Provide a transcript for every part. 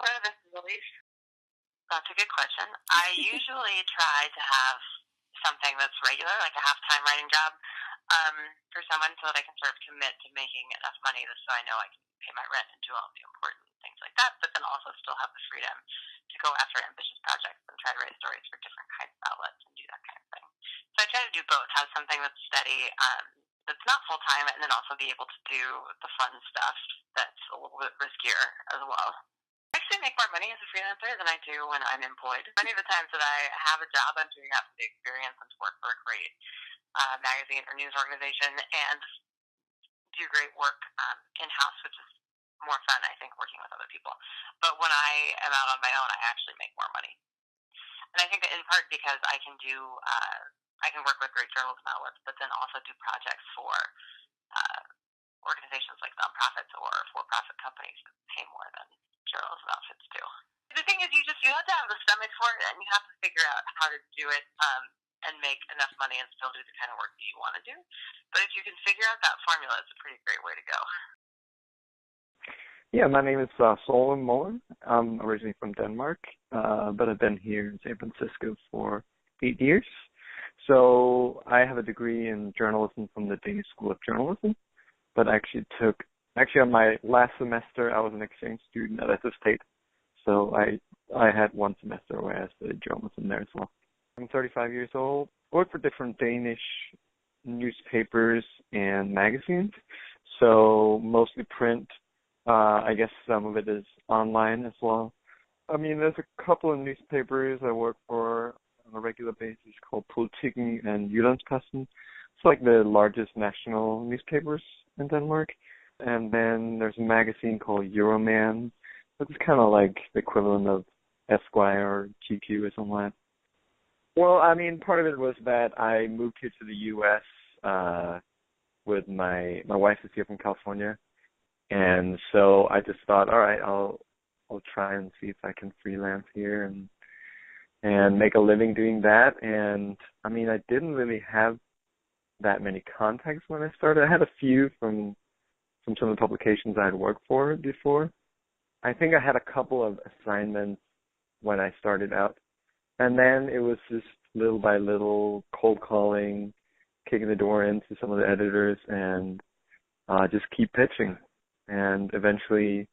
This is Elise. That's a good question. I usually try to have something that's regular, like a half-time writing job, for someone so that I can sort of commit to making enough money so I know I can pay my rent and do all the important things like that, but then also still have the freedom to go after ambitious projects and try to write stories for different kinds of outlets and do that kind of thing. So I try to do both, have something that's steady, that's not full-time, and then also be able to do the fun stuff that's a little bit riskier as well. I actually make more money as a freelancer than I do when I'm employed. Many of the times that I have a job, I'm doing that for the experience and to work for a great magazine or news organization and do great work in-house, which is more fun, I think, working with other people. But when I am out on my own, I actually make more money. And I think that in part because I can work with great journalism outlets, but then also do projects for organizations like nonprofits or for-profit companies that pay more than journalism outfits do. The thing is, you have to have the stomach for it, and you have to figure out how to do it and make enough money and still do the kind of work that you want to do. But if you can figure out that formula, it's a pretty great way to go. Yeah, my name is Morgen. I'm originally from Denmark, but I've been here in San Francisco for 8 years. So I have a degree in journalism from the Danish School of Journalism, but actually on my last semester, I was an exchange student at SF State. So I had one semester where I studied journalism there as well. I'm 35 years old. I work for different Danish newspapers and magazines, so mostly print. I guess some of it is online as well. I mean, there's a couple of newspapers I work for on a regular basis called Politiken and Jyllandsposten. It's like the largest national newspapers in Denmark. And then there's a magazine called Euroman. It's kind of like the equivalent of Esquire or GQ or something like that. Well, I mean, part of it was that I moved here to the U.S. With my wife is here from California. And so I just thought, all right, I'll try and see if I can freelance here and make a living doing that. And I mean, I didn't really have that many contacts when I started. I had a few from some of the publications I had worked for before. I think I had a couple of assignments when I started out. And then it was just little by little cold calling, kicking the door into some of the editors and just keep pitching. And eventually,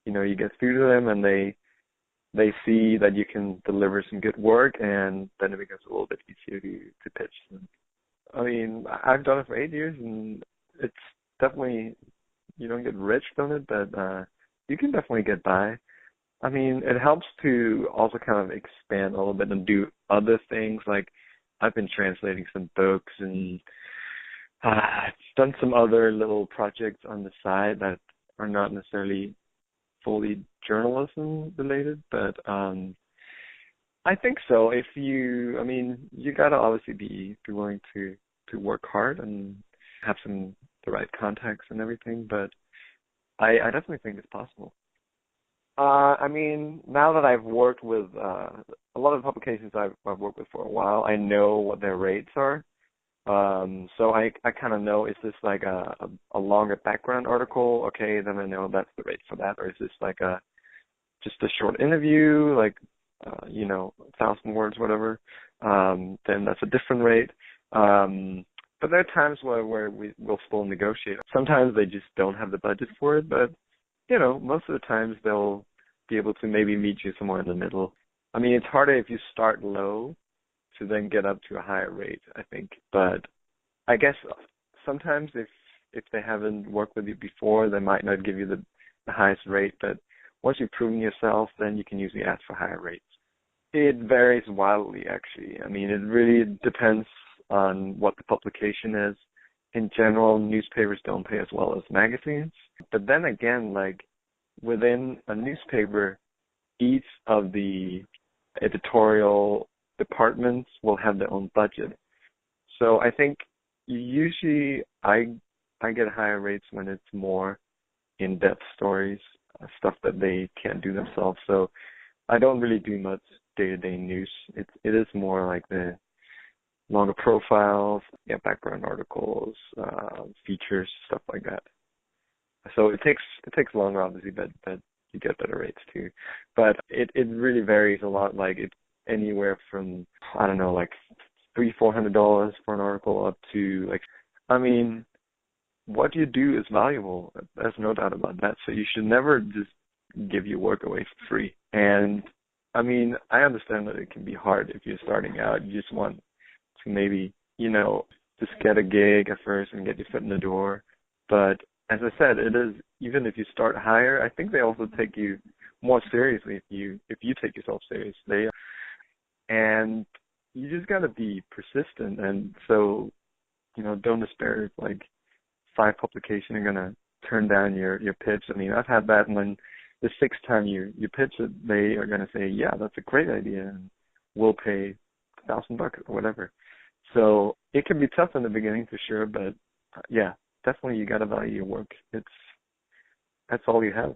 you get through to them and they see that you can deliver some good work, and then it becomes a little bit easier to pitch them. I mean, I've done it for 8 years, and it's definitely, you don't get rich from it, but you can definitely get by. I mean, it helps to also kind of expand a little bit and do other things. Like I've been translating some books and I've done some other little projects on the side that are not necessarily fully journalism related, but I think so. You gotta obviously be willing to work hard and have the right contacts and everything, but I definitely think it's possible. I mean, now that I've worked with a lot of publications I've worked with for a while, I know what their rates are. So I kind of know, is this like a longer background article? Okay, then I know that's the rate for that. Or is this like just a short interview, like 1,000 words, whatever? Then that's a different rate. But there are times where we'll still negotiate. Sometimes they just don't have the budget for it, but most of the times they'll be able to maybe meet you somewhere in the middle. I mean, it's harder if you start low to then get up to a higher rate, I think. But I guess sometimes if they haven't worked with you before, they might not give you the highest rate. But once you've proven yourself, then you can usually ask for higher rates. It varies wildly, actually. I mean, it really depends on what the publication is. In general, newspapers don't pay as well as magazines. But then again, like within a newspaper, each of the editorial departments will have their own budget. So I think usually I get higher rates when it's more in-depth stories, stuff that they can't do themselves. So I don't really do much day-to-day news. It is more like the longer profiles, background articles, features, stuff like that. So it takes longer, obviously, but you get better rates too. But it really varies a lot. Like it's anywhere from, I don't know, like $300-400 for an article up to like, I mean, what you do is valuable. There's no doubt about that. So you should never just give your work away for free. And I mean, I understand that it can be hard if you're starting out. You just want to maybe, just get a gig at first and get your foot in the door. But as I said, it is, even if you start higher, I think they also take you more seriously if you take yourself seriously. And you just got to be persistent. And so, don't despair if like 5 publications are going to turn down your pitch. I mean, I've had that, and then the 6th time you pitch it, they are going to say, yeah, that's a great idea, and we'll pay $1,000 or whatever. So it can be tough in the beginning for sure, but yeah, definitely you got to value your work. That's all you have.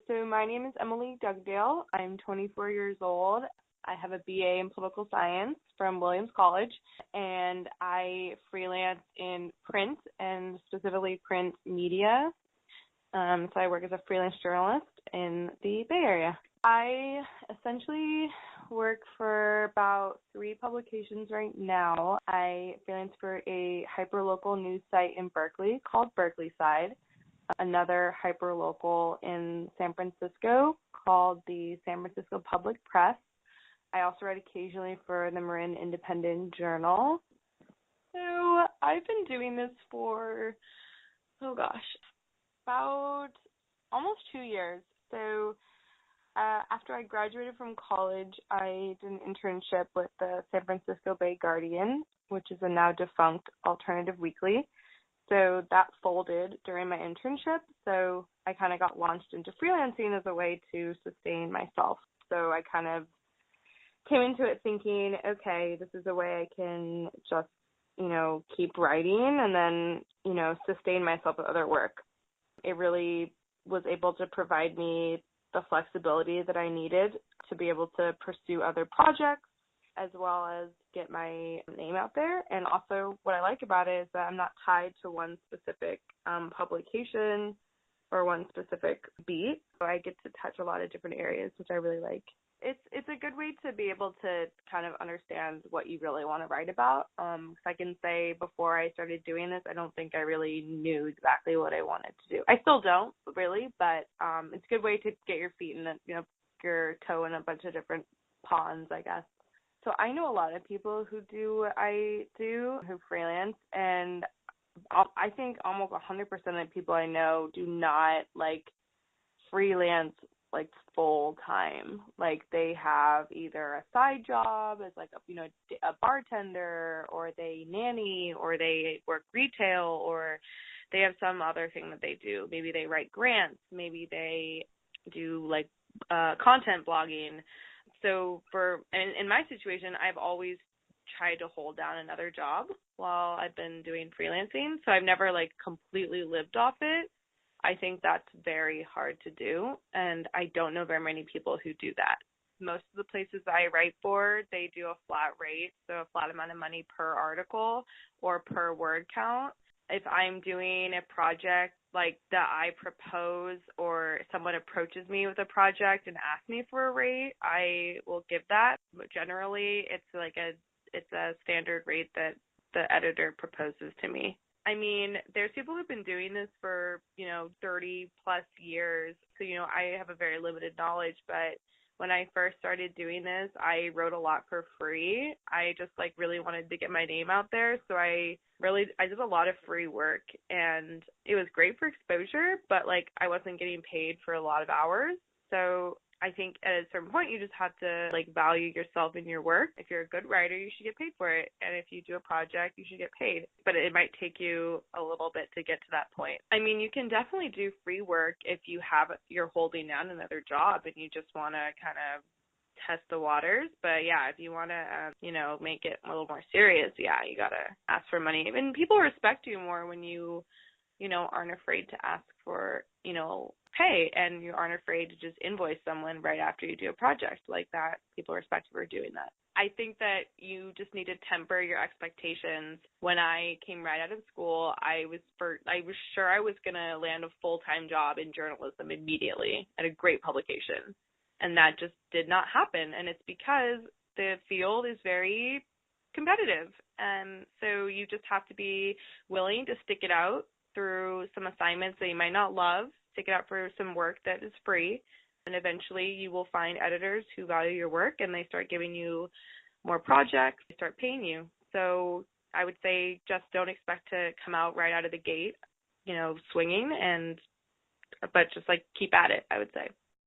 So my name is Emily Dugdale. I'm 24 years old. I have a BA in political science from Williams College, and I freelance in print and specifically print media. So I work as a freelance journalist in the Bay Area. I essentially work for about 3 publications right now. I freelance for a hyperlocal news site in Berkeley called Berkeley Side, another hyperlocal in San Francisco called the San Francisco Public Press. I also write occasionally for the Marin Independent Journal. So I've been doing this for, about almost 2 years. So after I graduated from college, I did an internship with the San Francisco Bay Guardian, which is a now defunct alternative weekly. So that folded during my internship. So I kind of got launched into freelancing as a way to sustain myself. So I kind of came into it thinking, okay, this is a way I can just, keep writing and then, sustain myself with other work. It really was able to provide me the flexibility that I needed to be able to pursue other projects as well as get my name out there. And also what I like about it is that I'm not tied to one specific publication or one specific beat. So I get to touch a lot of different areas, which I really like. It's a good way to be able to kind of understand what you really want to write about. Because I can say before I started doing this, I don't think I really knew exactly what I wanted to do. I still don't really, but it's a good way to get your feet in your toe in a bunch of different ponds, I guess. So I know a lot of people who do what I do, who freelance, and I think almost 100% of the people I know do not freelance full time. They have either a side job as a bartender, or they nanny, or they work retail, or they have some other thing that they do. Maybe they write grants, maybe they do content blogging. So in my situation, I've always tried to hold down another job while I've been doing freelancing. So I've never completely lived off it. I think that's very hard to do, and I don't know very many people who do that. Most of the places I write for, they do a flat rate, so a flat amount of money per article or per word count. If I'm doing a project that I propose, or someone approaches me with a project and asks me for a rate, I will give that. But generally, it's a standard rate that the editor proposes to me. I mean, there's people who've been doing this for, 30 plus years. So, I have a very limited knowledge, but when I first started doing this, I wrote a lot for free. I just really wanted to get my name out there. So I did a lot of free work, and it was great for exposure, but I wasn't getting paid for a lot of hours. So I think at a certain point you just have to value yourself and your work. If you're a good writer, you should get paid for it. And if you do a project, you should get paid. But it might take you a little bit to get to that point. I mean, you can definitely do free work if you're holding down another job and you just want to kind of test the waters. But yeah, if you want to, make it a little more serious, yeah, you got to ask for money. And people respect you more when you aren't afraid to ask for, pay, and you aren't afraid to just invoice someone right after you do a project like that. People respect you for doing that. I think that you just need to temper your expectations. When I came right out of school, I was sure I was going to land a full-time job in journalism immediately at a great publication. And that just did not happen. And it's because the field is very competitive. And so you just have to be willing to stick it out through some assignments that you might not love, stick it out for some work that is free. And eventually you will find editors who value your work, and they start giving you more projects, they start paying you. So I would say just don't expect to come out right out of the gate, swinging, but just keep at it, I would say.